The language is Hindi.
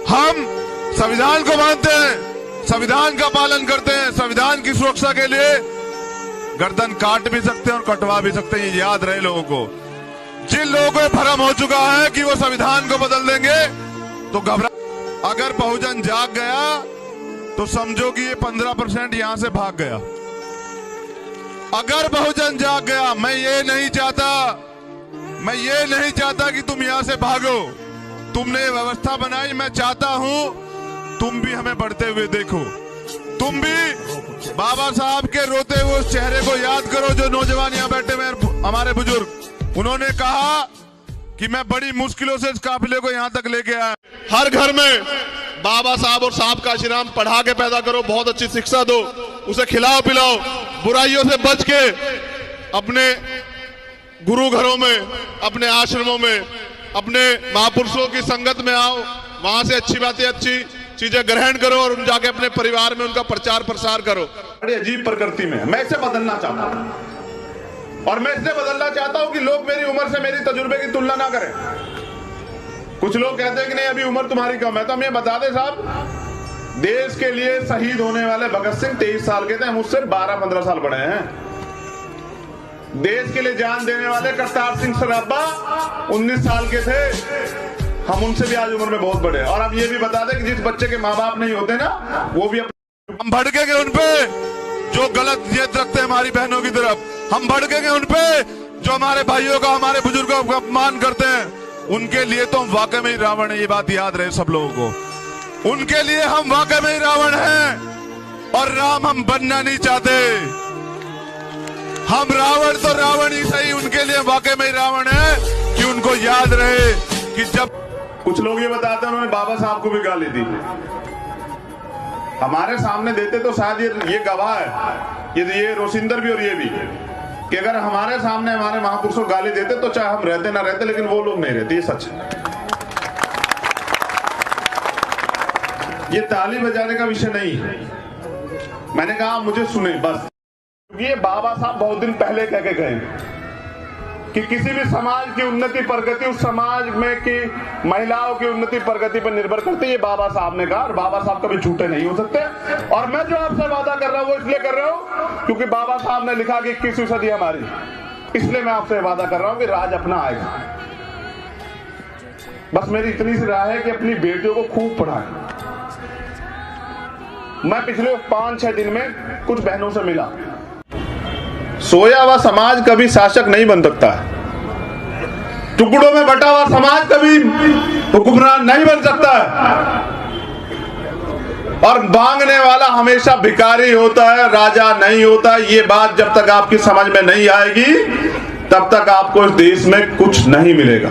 हम संविधान को मानते हैं, संविधान का पालन करते हैं, संविधान की सुरक्षा के लिए गर्दन काट भी सकते हैं और कटवा भी सकते हैं। ये याद रहे लोगों को। जिन लोगों को भ्रम हो चुका है कि वो संविधान को बदल देंगे तो घबरा। अगर बहुजन जाग गया तो समझो कि ये 15% यहां से भाग गया। अगर बहुजन जाग गया, मैं ये नहीं चाहता कि तुम यहां से भागो। तुमने ये व्यवस्था बनाई, मैं चाहता हूं तुम भी हमें बढ़ते हुए देखो। तुम भी बाबा साहब के रोते हुए उस चेहरे को याद करो जो नौजवान यहाँ बैठे हुए हमारे बुजुर्ग। उन्होंने कहा कि मैं बड़ी मुश्किलों से इस काफिले को यहाँ तक लेके आया। हर घर में बाबा साहब और साहब का आशीर्वाद पढ़ा के पैदा करो, बहुत अच्छी शिक्षा दो, उसे खिलाओ पिलाओ, बुराइयों से बच के अपने गुरु घरों में, अपने आश्रमों में, अपने महापुरुषों की संगत में आओ, वहां से अच्छी बातें, अच्छी चीजें ग्रहण करो और उन जाके अपने परिवार में उनका प्रचार प्रसार करो। बड़ी अजीब प्रकृति में मैं इसे बदलना चाहता हूं और मैं इसलिए बदलना चाहता हूं कि लोग मेरी उम्र से, मेरी तजुर्बे की तुलना ना करें। कुछ लोग कहते हैं कि नहीं अभी उम्र तुम्हारी कम है, तो हम ये बता दें साहब, देश के लिए शहीद होने वाले भगत सिंह 23 साल के थे, हम उससे 12-15 साल बड़े हैं। देश के लिए जान देने वाले करतार सिंह सराभा 19 साल के थे, हम उनसे भी आज उम्र में बहुत बड़े हैं। और अब ये भी बता दें कि जिस बच्चे के माँ बाप नहीं होते ना, वो भी हम भड़केंगे उन पे जो गलत नियत रखते हैं हमारी बहनों की तरफ। हम भड़केंगे उन पे जो हमारे भाइयों का, हमारे बुजुर्गों का अपमान करते हैं। उनके लिए तो हम वाकई में ही रावण है, ये बात याद रहे सब लोगों को। उनके लिए हम वाकई में ही रावण हैं और राम हम बनना नहीं चाहते। हम रावण तो रावण ही सही, उनके लिए वाकई में ही रावण है कि उनको याद रहे कि जब कुछ लोग ये बताते हैं उन्होंने बाबा साहब को भी गाली दी, हमारे सामने देते तो शायद ये गवाह है, ये रोशिंदर भी और ये भी, कि अगर हमारे सामने हमारे महापुरुषों को गाली देते तो चाहे हम रहते ना रहते, लेकिन वो लोग नहीं रहते, ये सच है। ये ताली बजाने का विषय नहीं है। मैंने कहा मुझे सुने बस। ये बाबा साहब बहुत दिन पहले कह के गए कि किसी भी समाज की उन्नति प्रगति उस समाज में की महिलाओं की उन्नति प्रगति पर निर्भर करती है। ये बाबा साहब ने कहा और बाबा साहब कभी झूठे नहीं हो सकते। और मैं जो आपसे वादा कर रहा हूं वो इसलिए कर रहा हूं क्योंकि बाबा साहब ने लिखा कि 21वीं सदी हमारी, इसलिए मैं आपसे वादा कर रहा हूं कि राज अपना आएगा। बस मेरी इतनी सी राय है कि अपनी बेटियों को खूब पढ़ाएं। मैं पिछले 5-6 दिन में कुछ बहनों से मिला। सोया हुआ समाज कभी शासक नहीं बन सकता है, टुकड़ों में बटा हुआ समाज कभी हुक्मरान नहीं बन सकता है, और मांगने वाला हमेशा भिखारी होता है, राजा नहीं होता। ये बात जब तक आपकी समझ में नहीं आएगी तब तक आपको इस देश में कुछ नहीं मिलेगा।